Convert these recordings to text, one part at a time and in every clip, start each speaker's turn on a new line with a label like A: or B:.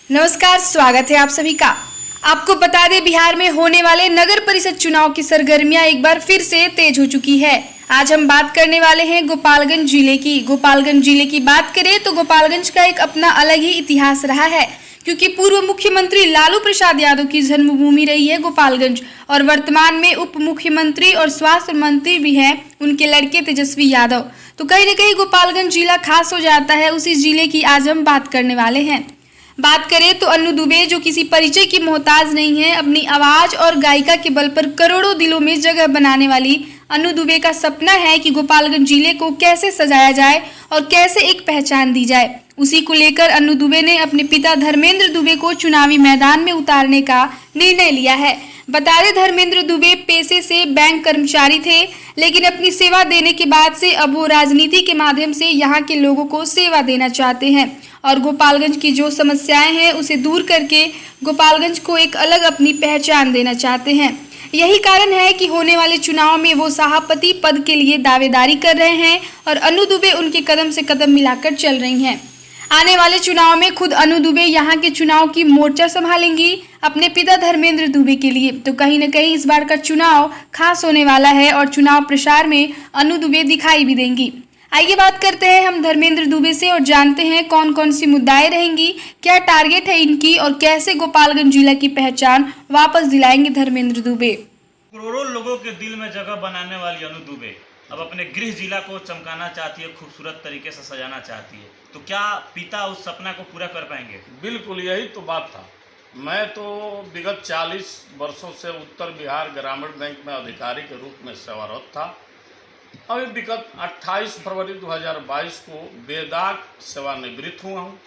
A: नमस्कार, स्वागत है आप सभी का। आपको बता दें, बिहार में होने वाले नगर परिषद चुनाव की सरगर्मियां एक बार फिर से तेज हो चुकी है। आज हम बात करने वाले हैं गोपालगंज जिले की। गोपालगंज जिले की बात करें तो गोपालगंज का एक अपना अलग ही इतिहास रहा है, क्योंकि पूर्व मुख्यमंत्री लालू प्रसाद यादव की जन्मभूमि रही है गोपालगंज, और वर्तमान में उप मुख्यमंत्री और स्वास्थ्य मंत्री भी हैं उनके लड़के तेजस्वी यादव। तो कहीं न कहीं गोपालगंज जिला खास हो जाता है। उसी जिले की आज हम बात करने वाले हैं। बात करें तो अन्नू दुबे, जो किसी परिचय की मोहताज नहीं है, अपनी आवाज और गायिका के बल पर करोड़ों दिलों में जगह बनाने वाली अन्नू दुबे का सपना है कि गोपालगंज जिले को कैसे सजाया जाए और कैसे एक पहचान दी जाए। उसी को लेकर अन्नू दुबे ने अपने पिता धर्मेंद्र दुबे को चुनावी मैदान में उतारने का निर्णय लिया है। बता दें, धर्मेंद्र दुबे पेशे से बैंक कर्मचारी थे, लेकिन अपनी सेवा देने के बाद से अब वो राजनीति के माध्यम से यहाँ के लोगों को सेवा देना चाहते हैं और गोपालगंज की जो समस्याएं हैं उसे दूर करके गोपालगंज को एक अलग अपनी पहचान देना चाहते हैं। यही कारण है कि होने वाले चुनाव में वो सभापति पद के लिए दावेदारी कर रहे हैं और अन्नू दुबे उनके कदम से कदम मिलाकर चल रही हैं। आने वाले चुनाव में खुद अन्नू दुबे यहाँ के चुनाव की मोर्चा संभालेंगी अपने पिता धर्मेंद्र दुबे के लिए। तो कहीं न कहीं इस बार का चुनाव खास होने वाला है और चुनाव प्रचार में अन्नू दुबे दिखाई भी देंगी। आइए बात करते हैं हम धर्मेंद्र दुबे से और जानते हैं कौन कौन सी मुद्दाएं रहेंगी, क्या टारगेट है इनकी और कैसे गोपालगंज जिला की पहचान वापस दिलाएंगे धर्मेंद्र दुबे।
B: करोड़ों लोगों के दिल में जगह बनाने वाली अन्नू दुबे अब अपने गृह जिला को चमकाना चाहती है, खूबसूरत तरीके से सजाना चाहती है। तो क्या पिता उस सपना को पूरा कर पाएंगे?
C: बिल्कुल, यही तो बात था। मैं तो विगत 40 वर्षों से उत्तर बिहार ग्रामीण बैंक में अधिकारी के रूप में सेवारत था। अभी विगत 28 फरवरी 2022 को बेदाग सेवानिवृत्त हुआ हूँ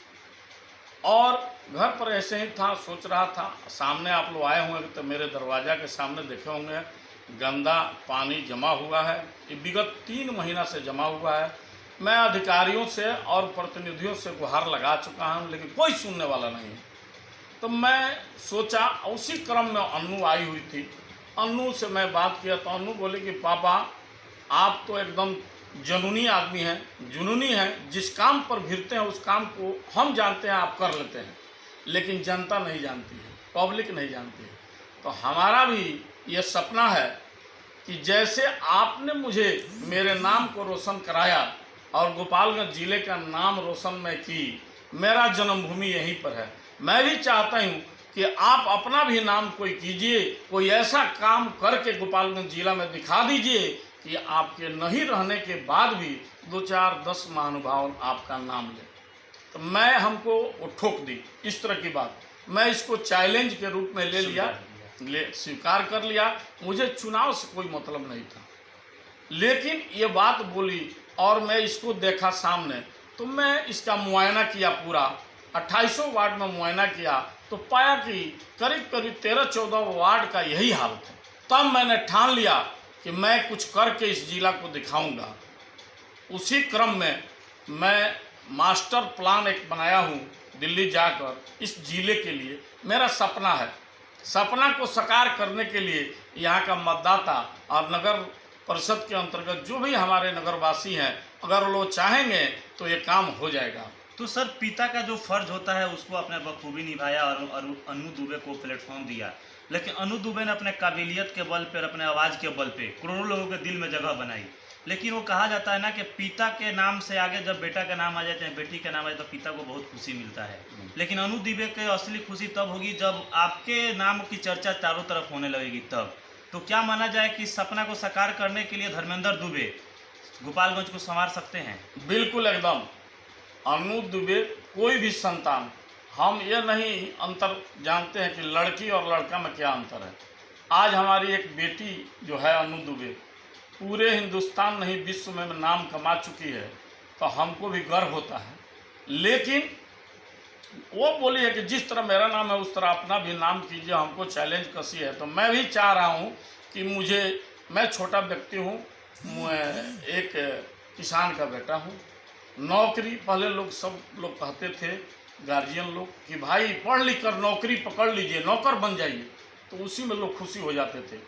C: और घर पर ऐसे ही था, सोच रहा था। सामने आप लोग आए होंगे तो मेरे दरवाज़ा के सामने देखे होंगे गंदा पानी जमा हुआ है। ये विगत 3 महीना से जमा हुआ है। मैं अधिकारियों से और प्रतिनिधियों से गुहार लगा चुका हूँ, लेकिन कोई सुनने वाला नहीं। तो मैं सोचा, उसी क्रम में अन्नू आई हुई थी। अन्नू से मैं बात किया तो अन्नू बोले कि पापा, आप तो एकदम जुनूनी आदमी हैं, जुनूनी हैं। जिस काम पर भिड़ते हैं उस काम को हम जानते हैं, आप कर लेते हैं, लेकिन जनता नहीं जानती है, पब्लिक नहीं जानती है। तो हमारा भी ये सपना है कि जैसे आपने मुझे मेरे नाम को रोशन कराया और गोपालगंज जिले का नाम रोशन मैं की, मेरा जन्मभूमि यहीं पर है। मैं भी चाहता हूँ कि आप अपना भी नाम कोई कीजिए, कोई ऐसा काम करके गोपालगंज जिला में दिखा दीजिए कि आपके नहीं रहने के बाद भी 2-4-10 महानुभाव आपका नाम ले। तो मैं हमको वो ठोक दी इस तरह की बात। मैं इसको चैलेंज के रूप में ले लिया, स्वीकार कर लिया। मुझे चुनाव से कोई मतलब नहीं था, लेकिन ये बात बोली और मैं इसको देखा सामने, तो मैं इसका मुआयना किया। पूरा 28 वार्ड में मुआयना किया तो पाया कि करीब करीब 13-14 वार्ड का यही हाल था। तब मैंने ठान लिया कि मैं कुछ करके इस जिला को दिखाऊंगा। उसी क्रम में मैं मास्टर प्लान एक बनाया हूँ दिल्ली जाकर इस जिले के लिए। मेरा सपना है, सपना को साकार करने के लिए यहाँ का मतदाता और नगर परिषद के अंतर्गत जो भी हमारे नगरवासी हैं, अगर वो चाहेंगे तो ये काम हो जाएगा।
B: तो सर, पिता का जो फर्ज होता है उसको आपने बखूबी निभाया और अन्नू दुबे को प्लेटफॉर्म दिया, लेकिन अन्नू दुबे ने अपने काबिलियत के बल पर, अपने आवाज़ के बल पे करोड़ों लोगों के दिल में जगह बनाई। लेकिन वो कहा जाता है ना कि पिता के नाम से आगे जब बेटा का नाम आ जाए चाहे बेटी का नाम आ जाए तो पिता को बहुत खुशी मिलता है। लेकिन अन्नू दुबे की असली खुशी तब होगी जब आपके नाम की चर्चा चारों तरफ होने लगेगी तब। तो क्या माना जाए कि सपना को साकार करने के लिए धर्मेंद्र दुबे गोपालगंज को संवार सकते हैं?
C: बिल्कुल, एकदम। अन्नू दुबे कोई भी संतान, हम ये नहीं अंतर जानते हैं कि लड़की और लड़का में क्या अंतर है। आज हमारी एक बेटी जो है अन्नू दुबे, पूरे हिंदुस्तान नहीं विश्व में नाम कमा चुकी है, तो हमको भी गर्व होता है। लेकिन वो बोली है कि जिस तरह मेरा नाम है उस तरह अपना भी नाम कीजिए, हमको चैलेंज कसी है। तो मैं भी चाह रहा हूँ कि मैं छोटा व्यक्ति हूँ, एक किसान का बेटा हूँ। नौकरी पहले सब लोग कहते थे, गार्जियन लोग, कि भाई पढ़ लिख कर नौकरी पकड़ लीजिए, नौकर बन जाइए, तो उसी में लोग खुशी हो जाते थे।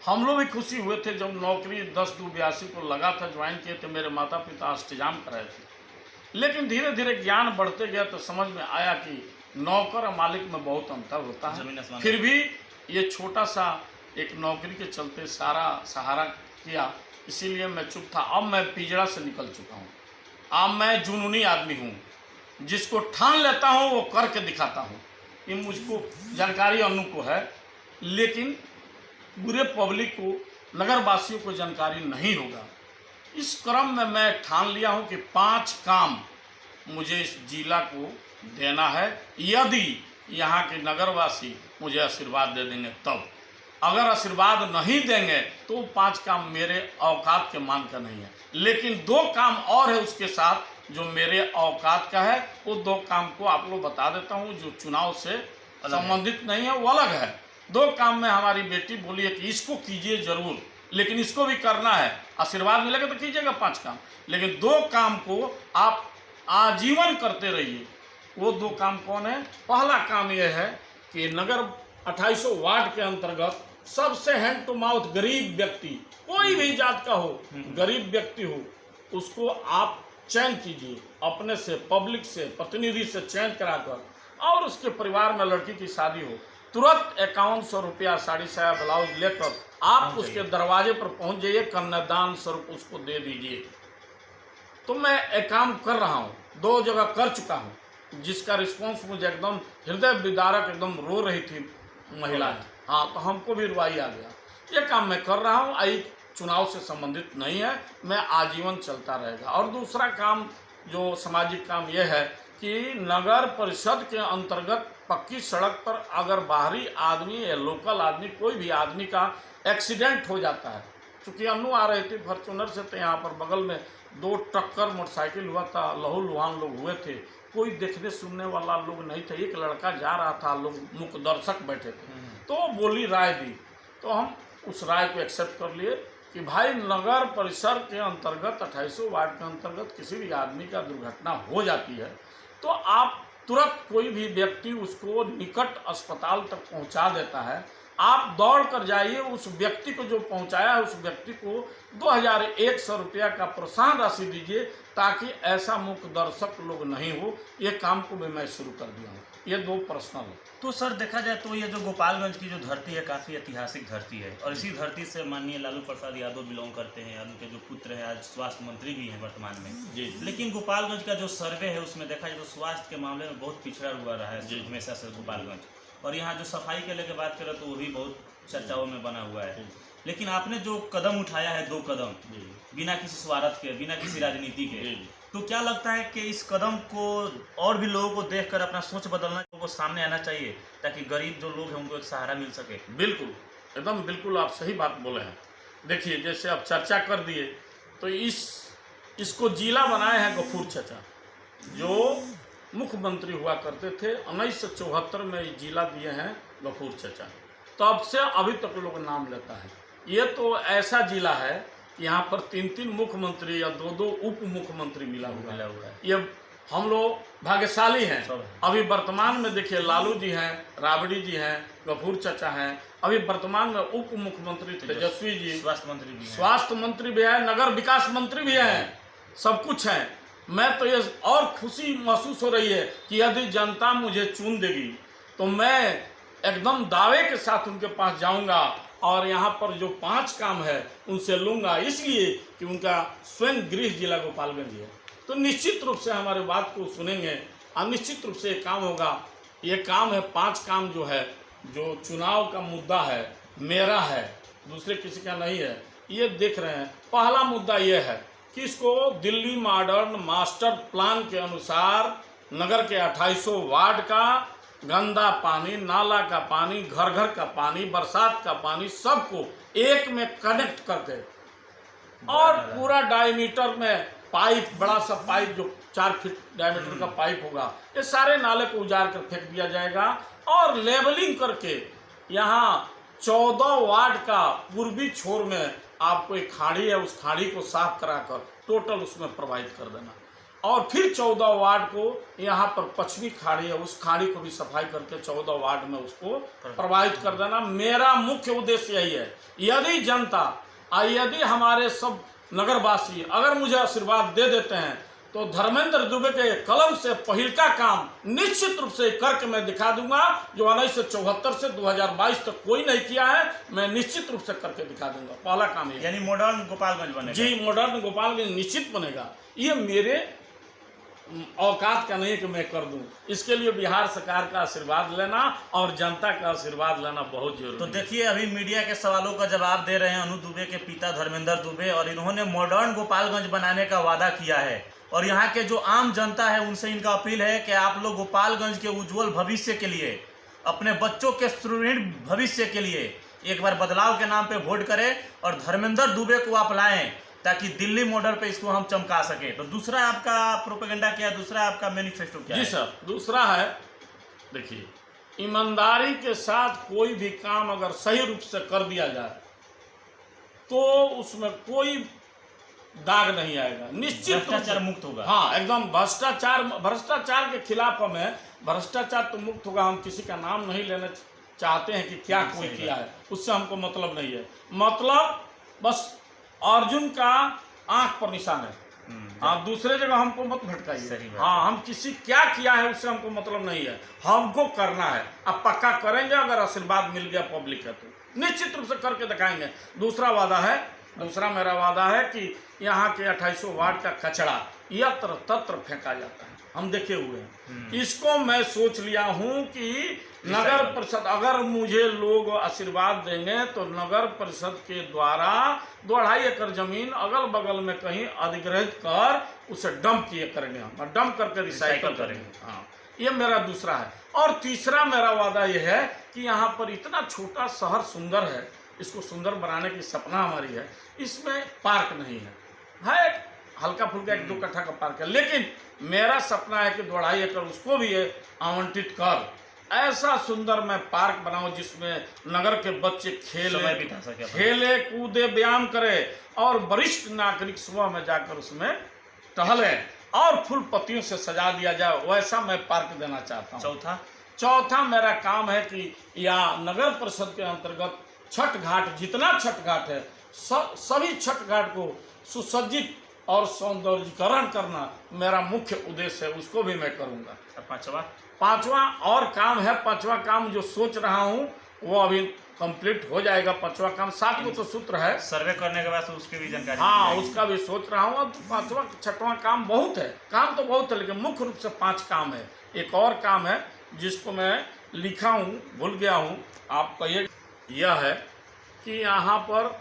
C: हम लोग भी खुशी हुए थे जब नौकरी 10-82 को लगा था, ज्वाइन किए थे। मेरे माता पिता अष्टजाम कराए थे, लेकिन धीरे धीरे ज्ञान बढ़ते गया तो समझ में आया कि नौकर और मालिक में बहुत अंतर होता
B: जमीन
C: है।
B: आसमान।
C: फिर भी ये छोटा सा एक नौकरी के चलते सारा सहारा किया, इसीलिए मैं चुप था। अब मैं पिंजड़ा से निकल चुका हूँ। अब मैं जुनूनी आदमी हूँ, जिसको ठान लेता हूँ वो करके दिखाता हूँ। ये मुझको जानकारी अनु को है, लेकिन पूरे पब्लिक को, नगरवासियों को जानकारी नहीं होगा। इस क्रम में मैं ठान लिया हूँ कि 5 काम मुझे इस जिला को देना है, यदि यहाँ के नगरवासी मुझे आशीर्वाद दे देंगे तब। अगर आशीर्वाद नहीं देंगे तो 5 काम मेरे औकात के मान का नहीं है। लेकिन 2 काम और है उसके साथ जो मेरे औकात का है। वो 2 काम को आप लोग बता देता हूँ, जो चुनाव से संबंधित नहीं है, वो अलग है। 2 काम में हमारी बेटी बोली है कि इसको कीजिए जरूर, लेकिन इसको भी करना है। आशीर्वाद मिलेगा तो कीजिएगा 5 काम, लेकिन 2 काम को आप आजीवन करते रहिए। वो 2 काम कौन है? पहला काम यह है कि नगर 2800 वार्ड के अंतर्गत सबसे हैंड टू माउथ गरीब व्यक्ति, कोई भी जात का हो, गरीब व्यक्ति हो, उसको आप चयन कीजिए अपने से, पब्लिक से, प्रतिनिधि से चयन कराकर, और उसके परिवार में लड़की की शादी हो, तुरंत 5100 रुपया साड़ी साया ब्लाउज लेकर आप उसके दरवाजे पर पहुंच जाइए, कन्यादान स्वरूप उसको दे दीजिए। तो मैं एक काम कर रहा हूँ, 2 जगह कर चुका हूँ, जिसका रिस्पांस मुझे एकदम हृदय विदारक, एकदम रो रही थी महिला है। हाँ, तो हमको भी रुआई आ गया। ये काम मैं कर रहा हूँ, आई चुनाव से संबंधित नहीं है, मैं आजीवन चलता रहेगा। और दूसरा काम जो सामाजिक काम यह है कि नगर परिषद के अंतर्गत पक्की सड़क पर अगर बाहरी आदमी या लोकल आदमी, कोई भी आदमी का एक्सीडेंट हो जाता है, चूँकि अनु आ रहे थे फॉर्चूनर से, तो यहाँ पर बगल में 2 टक्कर मोटरसाइकिल हुआ था, लहू लुहान लोग हुए थे, कोई देखने सुनने वाला लोग नहीं थे। एक लड़का जा रहा था, लोग मुख्य दर्शक बैठे थे, तो बोली राय दी, तो हम उस राय को एक्सेप्ट कर लिए कि भाई नगर परिषद के अंतर्गत 2800 वार्ड के अंतर्गत किसी भी आदमी का दुर्घटना हो जाती है तो आप तुरंत, कोई भी व्यक्ति उसको निकट अस्पताल तक पहुंचा देता है, आप दौड़ कर जाइए, उस व्यक्ति को जो पहुंचाया है उस व्यक्ति को 2100 रुपया का प्रोत्साहन राशि दीजिए, ताकि ऐसा मुख्य दर्शक लोग नहीं हो। ये काम को भी मैं शुरू कर दिया हूँ। ये 2 पर्सनल है।
B: तो सर देखा जाए तो ये जो गोपालगंज की जो धरती है काफ़ी ऐतिहासिक धरती है, और इसी धरती से माननीय लालू प्रसाद यादव बिलोंग करते हैं। उनके जो पुत्र हैं आज स्वास्थ्य मंत्री भी हैं वर्तमान में।
C: जी।
B: लेकिन गोपालगंज का जो सर्वे है उसमें देखा जाए तो स्वास्थ्य के मामले में बहुत पिछड़ा हुआ रहा है हमेशा से गोपालगंज। और यहाँ जो सफाई के लेकर बात करें तो वो भी बहुत चर्चाओं में बना हुआ है। लेकिन आपने जो कदम उठाया है, 2 कदम, बिना किसी स्वार्थ के, बिना किसी राजनीति के, तो क्या लगता है कि इस कदम को और भी लोगों को देखकर अपना सोच बदलना, लोगों को सामने आना चाहिए, ताकि गरीब जो लोग हैं उनको एक सहारा मिल सके?
C: बिल्कुल, एकदम बिल्कुल आप सही बात बोले हैं। देखिए, जैसे आप चर्चा कर दिए तो इसको जिला बनाए हैं गफूर चचा, जो मुख्यमंत्री हुआ करते थे। 1974 में ये जिला दिए हैं गफूर चचा, तब से अभी तक लोग नाम लेता है। ये तो ऐसा जिला है यहाँ पर 3-3 मुख्यमंत्री या 2-2 उप मुख्यमंत्री मिला हुआ है। ये हम लोग भाग्यशाली हैं। अभी वर्तमान में देखिए, लालू जी हैं, राबड़ी जी हैं, गफूर चचा हैं, अभी वर्तमान में उप मुख्यमंत्री तेजस्वी जी, स्वास्थ्य मंत्री भी है, नगर विकास मंत्री भी हैं, सब कुछ हैं। मैं तो ये और खुशी महसूस हो रही है कि यदि जनता मुझे चुन देगी तो मैं एकदम दावे के साथ उनके पास जाऊंगा और यहाँ पर जो 5 काम है उनसे लूँगा, इसलिए कि उनका स्वयं गृह जिला गोपालगंज है। तो निश्चित रूप से हमारे बात को सुनेंगे और निश्चित रूप से ये काम होगा। ये काम है, 5 काम जो है, जो चुनाव का मुद्दा है, मेरा है, दूसरे किसी का नहीं है। ये देख रहे हैं, पहला मुद्दा ये है कि इसको दिल्ली मॉडर्न मास्टर प्लान के अनुसार नगर के 2800 वार्ड का गंदा पानी, नाला का पानी, घर घर का पानी, बरसात का पानी, सबको एक में कनेक्ट करके और पूरा डायमीटर में पाइप, बड़ा सा पाइप जो 4 फीट डायमीटर का पाइप होगा, ये सारे नाले को उजाड़ कर फेंक दिया जाएगा और लेवलिंग करके यहाँ 14 वार्ड का पूर्वी छोर में आपको एक खाड़ी है, उस खाड़ी को साफ कराकर टोटल उसमें प्रवाहित कर देना और फिर 14 वार्ड को यहाँ पर पश्चिमी खाड़ी है, उस खाड़ी को भी सफाई करके 14 वार्ड में उसको प्रवाहित कर देना। मेरा मुख्य उद्देश्य यही है। यदि जनता, यदि हमारे सब नगरवासी अगर मुझे आशीर्वाद दे देते हैं तो धर्मेंद्र दुबे के कलम से पहिल का काम निश्चित रूप से करके मैं दिखा दूंगा, जो 1974 से 2022 तक कोई नहीं किया है, मैं निश्चित रूप से करके दिखा दूंगा। पहला काम है,
B: यानी मॉडर्न गोपालगंज बनेगा।
C: जी, मॉडर्न गोपालगंज निश्चित बनेगा। ये मेरे औकात का नहीं कि मैं कर दूं, इसके लिए बिहार सरकार का आशीर्वाद लेना और जनता का आशीर्वाद लेना बहुत जरूरी।
B: तो देखिए, अभी मीडिया के सवालों का जवाब दे रहे हैं अनु दुबे के पिता धर्मेंद्र दुबे, और इन्होंने मॉडर्न गोपालगंज बनाने का वादा किया है। और यहाँ के जो आम जनता है उनसे इनका अपील है कि आप लोग गोपालगंज के उज्जवल भविष्य के लिए, अपने बच्चों के सुदृढ़ भविष्य के लिए एक बार बदलाव के नाम पे वोट करें और धर्मेंद्र दुबे को आप लाएं, ताकि दिल्ली मॉडल पे इसको हम चमका सके। तो दूसरा आपका प्रोपेगेंडा क्या है, दूसरा आपका मैनिफेस्टो क्या है?
C: जी सर, दूसरा है, देखिए, ईमानदारी के साथ कोई भी काम अगर सही रूप से कर दिया जाए तो उसमें कोई दाग नहीं आएगा, निश्चित
B: भ्रष्टाचार मुक्त होगा।
C: हाँ, एकदम भ्रष्टाचार के खिलाफ हमें, भ्रष्टाचार तो मुक्त होगा। हम किसी का नाम नहीं लेना चाहते हैं कि क्या कोई किया है, उससे हमको मतलब नहीं है। मतलब बस अर्जुन का आंख पर निशान है। हाँ, दूसरे जगह हमको मत भटकाइए। हाँ, हम किसी क्या किया है उससे हमको मतलब नहीं है, हमको करना है। अब पक्का करेंगे, अगर आशीर्वाद मिल गया पब्लिक है तो निश्चित रूप से करके दिखाएंगे। दूसरा मेरा वादा है कि यहाँ के 2800 वार्ड का कचरा यत्र तत्र फेंका जाता है, हम देखे हुए हैं। इसको मैं सोच लिया हूँ कि नगर परिषद, अगर मुझे लोग आशीर्वाद देंगे तो नगर परिषद के द्वारा 2.5 एकड़ जमीन अगल बगल में कहीं अधिग्रहित कर उसे डंप किए करेंगे, हम डंप करके रिसाइकल करेंगे। हाँ, ये मेरा दूसरा है। और तीसरा मेरा वादा यह है कि यहाँ पर इतना छोटा शहर सुंदर है, इसको सुंदर बनाने की सपना हमारी है। इसमें पार्क नहीं है, हल्का फुल्का 1-2 कट्ठा का पार्क है, लेकिन मेरा सपना है कि 2.5 एकड़ उसको भी आवंटित कर ऐसा सुंदर मैं पार्क बनाऊं जिसमें नगर के बच्चे खेले कूदे, व्यायाम करे और वरिष्ठ नागरिक सुबह में जाकर उसमें टहले और फूल पत्तियों से सजा दिया जाए, वैसा मैं पार्क देना चाहता हूँ। चौथा मेरा काम है कि यहाँ नगर परिषद के अंतर्गत छठ घाट, जितना छठ घाट है सभी छठ घाट को सुसज्जित और सौंदर्यीकरण करना मेरा मुख्य उद्देश्य है, उसको भी मैं करूँगा। पांचवा और काम है, पांचवा काम जो सोच रहा हूँ वो अभी कंप्लीट हो जाएगा। पांचवा काम, 7 को तो सूत्र है,
B: सर्वे करने के बाद उसकी भी जानकारी।
C: हाँ, उसका भी सोच रहा हूँ। अब 5वां 6वां काम बहुत है, काम तो बहुत है, लेकिन मुख्य रूप से 5 काम है। एक और काम है जिसको मैं लिखा हूँ, भूल गया हूँ, आप कहिए। यह है कि यहाँ पर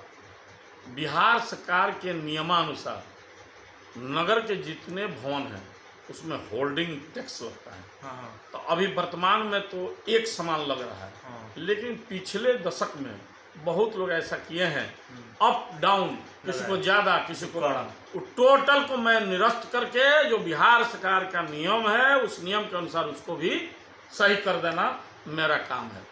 C: बिहार सरकार के नियमानुसार नगर के जितने भवन हैं उसमें होल्डिंग टैक्स लगता है।
B: हाँ।
C: तो अभी वर्तमान में तो एक समान लग रहा है।
B: हाँ।
C: लेकिन पिछले दशक में बहुत लोग ऐसा किए हैं, अप डाउन, किसी को ज़्यादा किसी को बड़ा, टोटल को मैं निरस्त करके जो बिहार सरकार का नियम है उस नियम के अनुसार उसको भी सही कर देना मेरा काम है।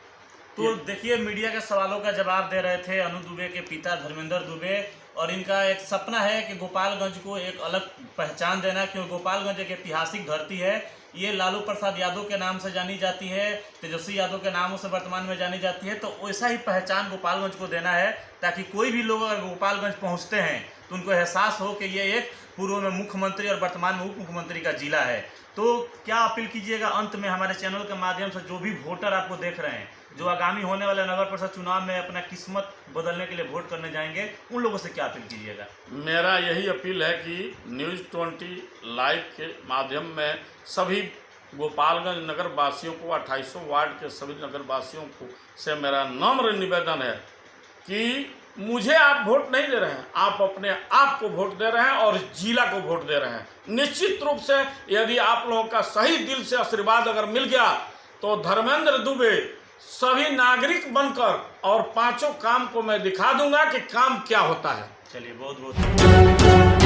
B: तो देखिए, मीडिया के सवालों का जवाब दे रहे थे अनु दुबे के पिता धर्मेंद्र दुबे, और इनका एक सपना है कि गोपालगंज को एक अलग पहचान देना, क्योंकि गोपालगंज एक ऐतिहासिक धरती है। ये लालू प्रसाद यादव के नाम से जानी जाती है, तेजस्वी यादव के नामों से वर्तमान में जानी जाती है। तो वैसा ही पहचान गोपालगंज को देना है, ताकि कोई भी लोग अगर गोपालगंज पहुंचते हैं तो उनको एहसास हो कि ये एक पूर्व में मुख्यमंत्री और वर्तमान में उप मुख्यमंत्री का जिला है। तो क्या अपील कीजिएगा अंत में हमारे चैनल के माध्यम से, जो भी वोटर आपको देख रहे हैं, जो आगामी होने वाले नगर परिषद चुनाव में अपना किस्मत बदलने के लिए वोट करने जाएंगे, उन लोगों से क्या अपील कीजिएगा?
C: मेरा यही अपील है कि न्यूज़ 20 लाइव के माध्यम में सभी गोपालगंज नगर वासियों को, 2800 वार्ड के सभी नगर वासियों को से मेरा नम्र निवेदन है कि मुझे आप वोट नहीं दे रहे हैं, आप अपने आप को वोट दे रहे हैं और जिला को वोट दे रहे हैं। निश्चित रूप से यदि आप लोगों का सही दिल से आशीर्वाद अगर मिल गया तो धर्मेंद्र दुबे सभी नागरिक बनकर और 5 काम को मैं दिखा दूंगा कि काम क्या होता है।
B: चलिए, बहुत बहुत